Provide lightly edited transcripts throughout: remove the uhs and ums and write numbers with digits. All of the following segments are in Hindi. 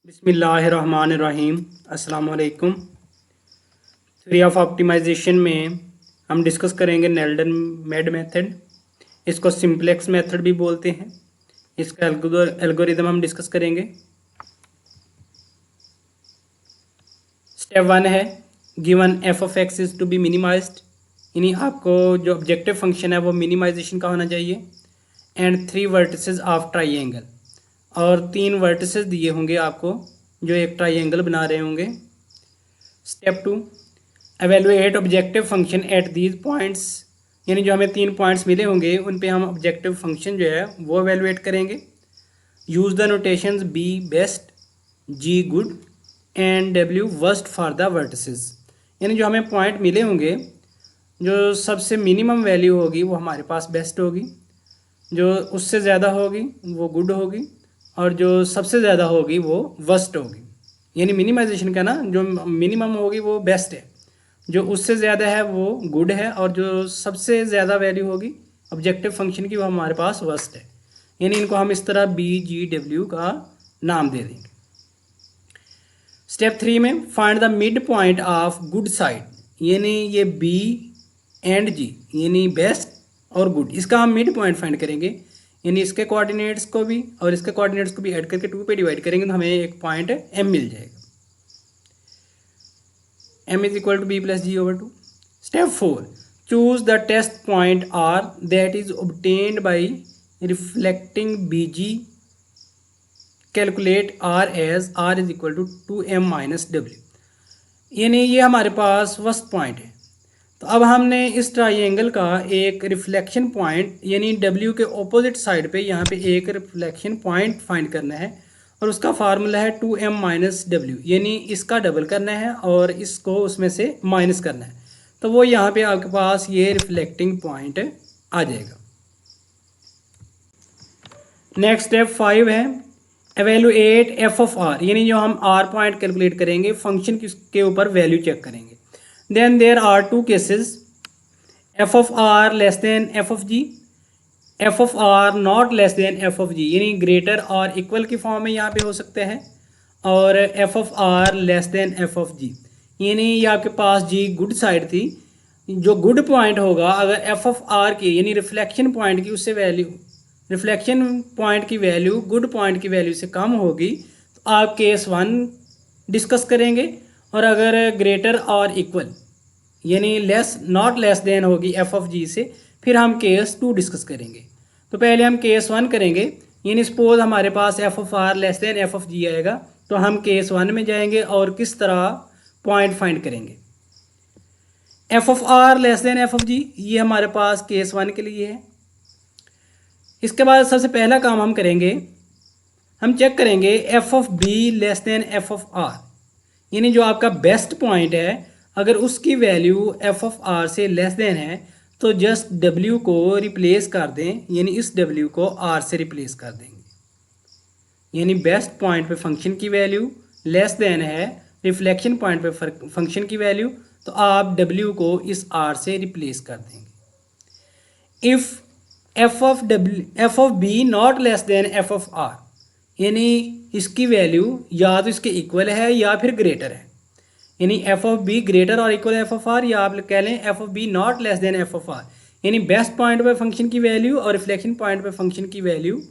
बिस्मिल्लाहिर्रहमानिर्रहीम। अस्सलाम वालेकुम। थ्योरी ऑफ ऑप्टिमाइजेशन में हम डिस्कस करेंगे नेल्डन मेड मेथड। इसको सिंपलेक्स मेथड भी बोलते हैं। इसका एल्गोरिदम हम डिस्कस करेंगे। स्टेप 1 है given F of X is to be minimized, यानी आपको जो ऑब्जेक्टिव फंक्शन है वो मिनिमाइजेशन का होना चाहिए। एंड 3 वर्टिसेस ऑफ ट्राइएंगल, और 3 वर्टिसेस दिए होंगे आपको जो एक ट्राइएंगल बना रहे होंगे। Step 2 evaluate objective function at these points, यानी जो हमें 3 पॉइंट्स मिले होंगे उन पे हम ऑब्जेक्टिव फंक्शन जो है वो एवेलुएट करेंगे। Use the notations B best, G good and W worst for the vertices, यानी जो हमें पॉइंट मिले होंगे जो सबसे मिनिमम वैल्यू होगी वो हमारे पास बेस्ट होगी, जो उससे ज़्यादा होगी वो गुड होगी, और जो सबसे ज़्यादा होगी वो वर्स्ट होगी। यानी मिनिमाइजेशन का ना, जो मिनिमम होगी वो बेस्ट है, जो उससे ज़्यादा है वो गुड है, और जो सबसे ज़्यादा वैल्यू होगी ऑब्जेक्टिव फंक्शन की वो हमारे पास वर्स्ट है। यानी इनको हम इस तरह बी जी डब्ल्यू का नाम दे देंगे। स्टेप 3 में find the mid point of good side, यानी ये बी एंड जी यानी बेस्ट और गुड, इसका हम मिड पॉइंट फाइंड करेंगे। यानी इसके कोऑर्डिनेट्स को भी और इसके कोऑर्डिनेट्स को भी ऐड करके 2 पे डिवाइड करेंगे तो हमें एक पॉइंट एम मिल जाएगा। m is equal to B plus G over 2। Step 4 choose the test point r that is obtained by reflecting B G, calculate r as r is equal to 2m minus W, यानी ये हमारे पास फर्स्ट पॉइंट है। तो अब हमने इस ट्राइएंगल का एक रिफ्लेक्शन पॉइंट यानी W के ऑपोजिट साइड पे यहाँ पे एक रिफ्लेक्शन पॉइंट फाइंड करना है, और उसका फार्मूला है 2m माइनस डब्ल्यू, यानी इसका डबल करना है और इसको उसमें से माइनस करना है। तो वो यहाँ पे आपके पास ये रिफ्लेक्टिंग पॉइंट आ जाएगा। नेक्स्ट स्टेप 5 है एवेलुएट एफ ऑफ आर, यानी जो हम आर पॉइंट कैलकुलेट करेंगे फंक्शन के ऊपर वैल्यू चेक करेंगे। Then there are 2 cases, F of R less than F of G, F of R not less than F of G, यानी ग्रेटर और इक्वल की फॉर्म में यहाँ पे हो सकते हैं, और F of R less than F of G, यानी ये आपके पास जी गुड साइड थी। जो गुड पॉइंट होगा अगर एफ ऑफ आर की यानी रिफ्लेक्शन पॉइंट की उससे वैल्यू, रिफ्लेक्शन पॉइंट की वैल्यू गुड पॉइंट की वैल्यू से कम होगी तो आप केस 1 डिस्कस करेंगे, और अगर ग्रेटर और इक्वल यानी लेस नॉट लेस देन होगी एफ ऑफ जी से, फिर हम केस 2 डिस्कस करेंगे। तो पहले हम केस 1 करेंगे, यानी सपोज हमारे पास F of R less than F of G आएगा, तो हम केस 1 में जाएंगे और किस तरह पॉइंट फाइंड करेंगे। F of R less than F of G ये हमारे पास केस 1 के लिए है। इसके बाद सबसे पहला काम हम करेंगे, हम चेक करेंगे F of B less than F of R, यानी जो आपका बेस्ट पॉइंट है अगर उसकी वैल्यू एफ ऑफ आर से लेस देन है तो जस्ट डब्ल्यू को रिप्लेस कर दें, यानी इस डब्ल्यू को आर से रिप्लेस कर देंगे। यानी बेस्ट पॉइंट पे फंक्शन की वैल्यू लेस देन है रिफ्लेक्शन पॉइंट पे फंक्शन की वैल्यू, तो आप डब्ल्यू को इस आर से रिप्लेस कर देंगे। If F of B not less than F of R, यानी इसकी वैल्यू या तो इसके इक्वल है या फिर ग्रेटर है, यानी एफ ऑफ बी ग्रेटर और इक्वल एफ ऑफ आर, या आप कह लें F of B not less than F of R, यानी बेस्ट पॉइंट पे फंक्शन की वैल्यू और रिफ्लेक्शन पॉइंट पे फंक्शन की वैल्यू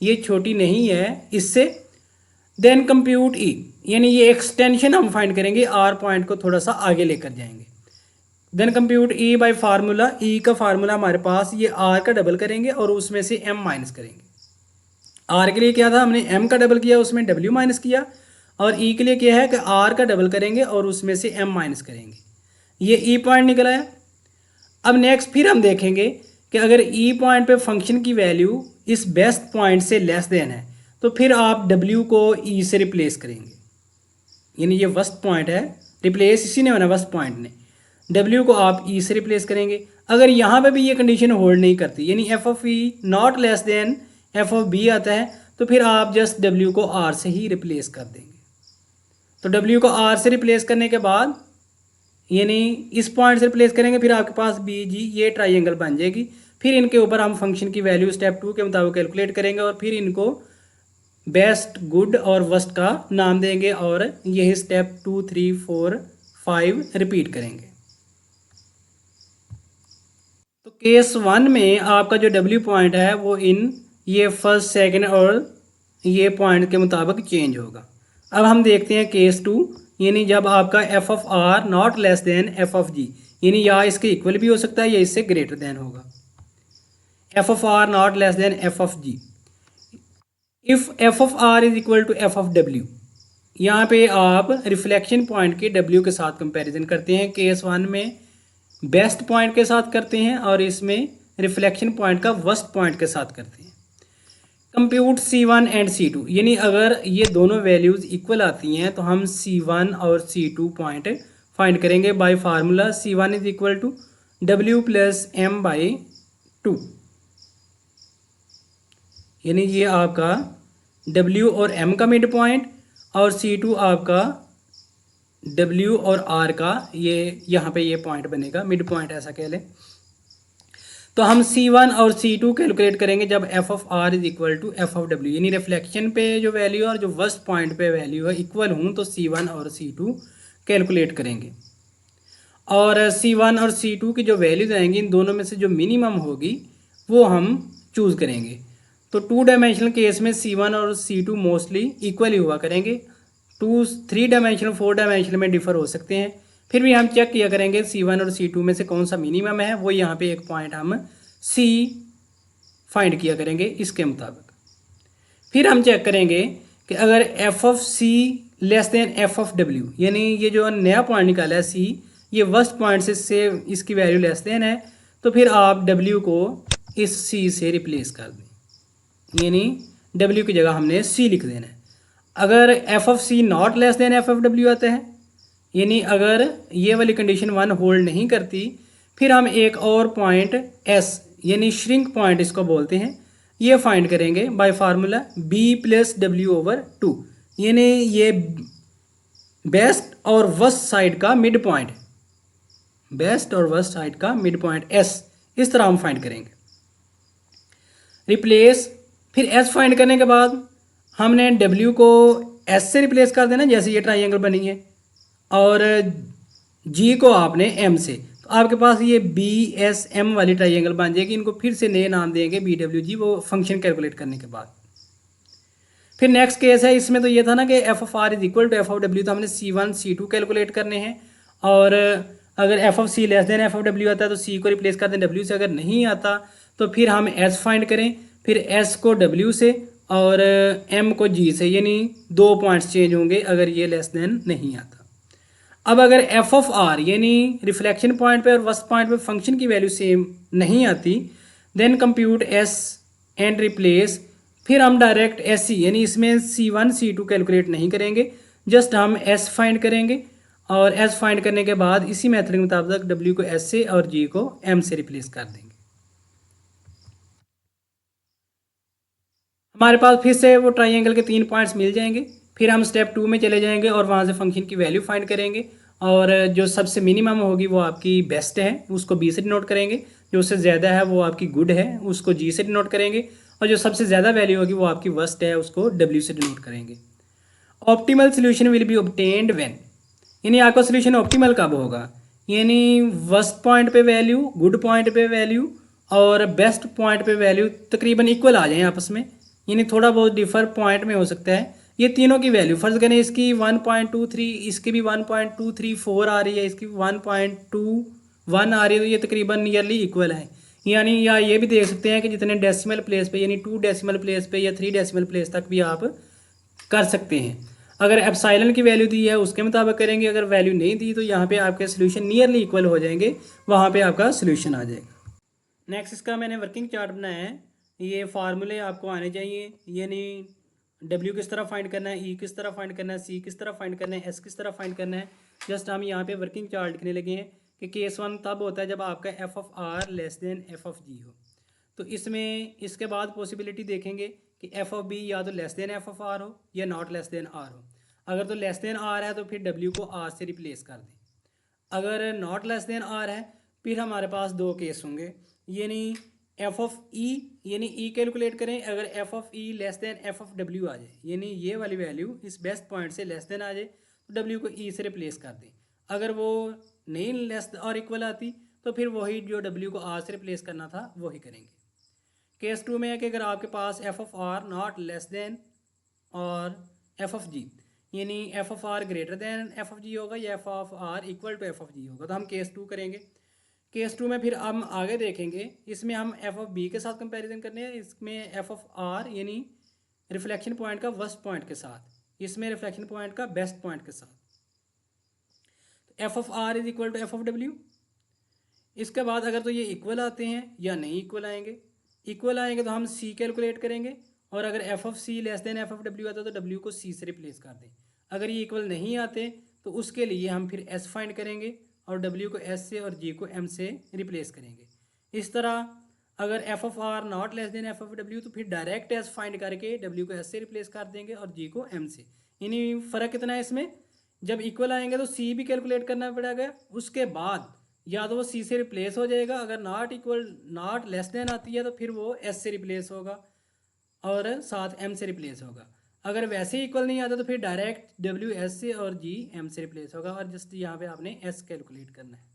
ये छोटी नहीं है इससे। देन कंप्यूट ई, यानी ये एक्सटेंशन हम फाइंड करेंगे, आर पॉइंट को थोड़ा सा आगे लेकर जाएंगे। Then compute E by formula, E का फार्मूला हमारे पास ये आर का डबल करेंगे और उसमें से एम माइनस करेंगे। आर के लिए क्या था, हमने एम का डबल किया उसमें डब्ल्यू माइनस किया, और ई के लिए क्या है कि आर का डबल करेंगे और उसमें से एम माइनस करेंगे। ये ई पॉइंट निकल आया। अब नेक्स्ट फिर हम देखेंगे कि अगर ई पॉइंट पे फंक्शन की वैल्यू इस बेस्ट पॉइंट से लेस देन है तो फिर आप डब्ल्यू को ई से रिप्लेस करेंगे, यानी ये वर्स्ट पॉइंट है, रिप्लेस इसी ने होना वर्स्ट पॉइंट ने, डब्ल्यू को आप ई से रिप्लेस करेंगे। अगर यहाँ पे भी ये कंडीशन होल्ड नहीं करती यानी F of E not less than F of B आता है, तो फिर आप जस्ट डब्ल्यू को आर से ही रिप्लेस कर देंगे। तो डब्ल्यू को आर से रिप्लेस करने के बाद यानी इस पॉइंट से रिप्लेस करेंगे, फिर आपके पास बी जी ये ट्राइएंगल बन जाएगी। फिर इनके ऊपर हम फंक्शन की वैल्यू स्टेप 2 के मुताबिक कैलकुलेट करेंगे और फिर इनको बेस्ट, गुड और वर्स्ट का नाम देंगे और यही स्टेप 2, 3, 4, 5 रिपीट करेंगे। तो केस 1 में आपका जो W पॉइंट है वो इन ये फर्स्ट, सेकंड और ये पॉइंट के मुताबिक चेंज होगा। अब हम देखते हैं केस 2, यानी जब आपका F of R not less than F of G, यानी या इसके इक्वल भी हो सकता है या इससे ग्रेटर देन होगा। F of R not less than F of G if F of R is equal to F of W. यहाँ पे आप रिफ्लेक्शन पॉइंट के डब्ल्यू के साथ कंपैरिजन करते हैं। केस 1 में बेस्ट पॉइंट के साथ करते हैं और इसमें रिफ्लेक्शन पॉइंट का वर्स्ट पॉइंट के साथ करते हैं। कंप्यूट C1 एंड C2, यानी अगर ये दोनों वैल्यूज़ इक्वल आती हैं तो हम C1 और C2 पॉइंट फाइंड करेंगे by formula C1 is equal to W plus M by 2, यानी ये आपका W और M का मिड पॉइंट और C2 आपका W और R का ये यहाँ पे ये पॉइंट बनेगा, मिड पॉइंट ऐसा कह लें। तो हम C1 और C2 कैलकुलेट करेंगे जब F of R is equal to F of W, यानी रिफ्लेक्शन पे जो वैल्यू और जो वर्स्ट पॉइंट पे वैल्यू है इक्वल हूँ तो C1 और C2 कैलकुलेट करेंगे। और C1 और C2 की जो वैल्यूज आएंगी इन दोनों में से जो मिनिमम होगी वो हम चूज़ करेंगे। तो 2 डायमेंशनल केस में C1 और C2 मोस्टली इक्वल ही हुआ करेंगे। 3 डायमेंशनल 4 डायमेंशनल में डिफ़र हो सकते हैं। फिर भी हम चेक किया करेंगे C1 और C2 में से कौन सा मिनिमम है, वो यहाँ पे एक पॉइंट हम C फाइंड किया करेंगे इसके मुताबिक। फिर हम चेक करेंगे कि अगर F of C less than F of W, यानी ये जो नया पॉइंट निकाला है C, ये वर्स्ट पॉइंट से इसकी वैल्यू लेस देन है, तो फिर आप W को इस C से रिप्लेस कर दें, यानी W की जगह हमने C लिख देना है। अगर F of C not less than F of W आता है, यानी अगर ये वाली कंडीशन 1 होल्ड नहीं करती, फिर हम एक और पॉइंट S, यानी श्रिंक पॉइंट इसको बोलते हैं, ये फाइंड करेंगे by formula B plus W over 2, यानी ये बेस्ट और वर्स्ट साइड का मिड पॉइंट, बेस्ट और वर्स्ट साइड का मिड पॉइंट S, इस तरह हम फाइंड करेंगे। रिप्लेस, फिर S फाइंड करने के बाद हमने W को S से रिप्लेस कर देना, जैसे ये ट्राइंगल बनी है, और G को आपने M से, तो आपके पास ये BSM वाली ट्राइंगल बन जाएगी। इनको फिर से नए नाम देंगे BWG, वो फंक्शन कैलकुलेट करने के बाद। फिर नेक्स्ट केस है, इसमें तो ये था ना कि F of R is equal to F of W, तो हमने C1 C2 कैलकुलेट करने हैं, और अगर F of C less than F of W आता है तो C को रिप्लेस कर दें W से। अगर नहीं आता तो फिर हम S फाइंड करें, फिर S को W से और M को G से, यानी 2 पॉइंट्स चेंज होंगे अगर ये लेस देन नहीं आता। अब अगर एफ ऑफ आर यानी रिफ्लेक्शन पॉइंट पे और वर्स्ट पॉइंट पे फंक्शन की वैल्यू सेम नहीं आती, then compute S and replace, फिर हम डायरेक्ट SC, यानी इसमें C1 C2 कैलकुलेट नहीं करेंगे, जस्ट हम S फाइंड करेंगे, और S फाइंड करने के बाद इसी मेथड के मुताबिक W को S से और G को M से रिप्लेस कर देंगे। हमारे पास फिर से वो ट्राइंगल के 3 पॉइंट्स मिल जाएंगे। फिर हम स्टेप 2 में चले जाएंगे और वहाँ से फंक्शन की वैल्यू फाइंड करेंगे, और जो सबसे मिनिमम होगी वो आपकी बेस्ट है, उसको B से डिनोट करेंगे, जो उससे ज़्यादा है वो आपकी गुड है, उसको G से डिनोट करेंगे, और जो सबसे ज़्यादा वैल्यू होगी वो आपकी वर्स्ट है, उसको W से डिनोट करेंगे। Optimal solution will be obtained when, यानी आपका सोल्यूशन ऑप्टिमल कब होगा, यानी वर्स्ट पॉइंट पे वैल्यू, गुड पॉइंट पे वैल्यू और बेस्ट पॉइंट पे वैल्यू तकरीबन इक्वल आ जाएं आपस में, यानी थोड़ा बहुत डिफर पॉइंट में हो सकता है। ये तीनों की वैल्यू फर्ज करें, इसकी 1.23, इसकी भी 1.234 आ रही है, इसकी 1.21 आ रही है, तो ये तकरीबन नियरली इक्वल है। यानी या ये भी देख सकते हैं कि जितने डेसिमल प्लेस पे, यानी 2 डेसिमल प्लेस पे या 3 डेसिमल प्लेस तक भी आप कर सकते हैं। अगर एप्सिलॉन की वैल्यू दी है उसके मुताबिक करेंगे, अगर वैल्यू नहीं दी तो यहाँ पे आपके सोल्यूशन नियरली इक्वल हो जाएंगे, वहाँ पे आपका सोल्यूशन आ जाएगा। नेक्स्ट इसका मैंने वर्किंग चार्ट बनाया है, ये फार्मूले आपको आने चाहिए, यानी W किस तरह फाइंड करना है, E किस तरह फाइंड करना है, C किस तरह फाइंड करना है, S किस तरह फाइंड करना है। जस्ट हम यहाँ पे वर्किंग चार्ट लिखने लगे हैं कि केस 1 तब होता है जब आपका F of R less than F of G हो। तो इसमें इसके बाद पॉसिबिलिटी देखेंगे कि एफ ऑफ बी या तो less than F of R हो या नॉट लेस देन आर हो। अगर तो लेस देन आर है तो फिर W को R से रिप्लेस कर दें। अगर नॉट लेस देन आर है फिर हमारे पास 2 केस होंगे, यानी एफ ऑफ ई यानी ई कैलकुलेट करें। अगर F of E less than F of W आ जाए, यानी ये वाली वैल्यू इस बेस्ट पॉइंट से लेस देन आ जाए, तो डब्ल्यू को ई से रिप्लेस कर दें। अगर वो नहीं लेस और इक्वल आती तो फिर वही जो डब्ल्यू को आर से रिप्लेस करना था वही करेंगे। केस 2 में है कि अगर आपके पास F of R not less than और एफ ऑफ जी, यानी F of R greater than F of G होगा या F of R equal to F of G होगा, तो हम केस 2 करेंगे। केस 2 में फिर हम आगे देखेंगे, इसमें हम एफ ऑफ बी के साथ कंपैरिजन करने हैं, इसमें एफ ऑफ आर यानी रिफ्लेक्शन पॉइंट का वर्स्ट पॉइंट के साथ, इसमें रिफ्लेक्शन पॉइंट का बेस्ट पॉइंट के साथ। तो F of R is equal to F of W. इसके बाद अगर तो ये इक्वल आते हैं या नहीं इक्वल आएंगे, इक्वल आएंगे तो हम सी कैलकुलेट करेंगे, और अगर F of C less than F of W आता है तो डब्ल्यू को सी से रिप्लेस कर दें। अगर ये इक्वल नहीं आते तो उसके लिए हम फिर एस फाइंड करेंगे और डब्ल्यू को एस से और जी को एम से रिप्लेस करेंगे। इस तरह अगर F of R not less than F of W तो फिर डायरेक्ट एस फाइंड करके डब्ल्यू को एस से रिप्लेस कर देंगे और जी को एम से। यानी फ़र्क कितना है इसमें, जब इक्वल आएंगे तो सी भी कैलकुलेट करना पड़ेगा, उसके बाद या तो वो सी से रिप्लेस हो जाएगा, अगर not equal not less then आती है तो फिर वो एस से रिप्लेस होगा और साथ एम से रिप्लेस होगा। अगर वैसे ही इक्वल नहीं आता तो फिर डायरेक्ट डब्ल्यू एस से और जी एम से रिप्लेस होगा, और जस्ट यहाँ पे आपने एस कैलकुलेट करना है।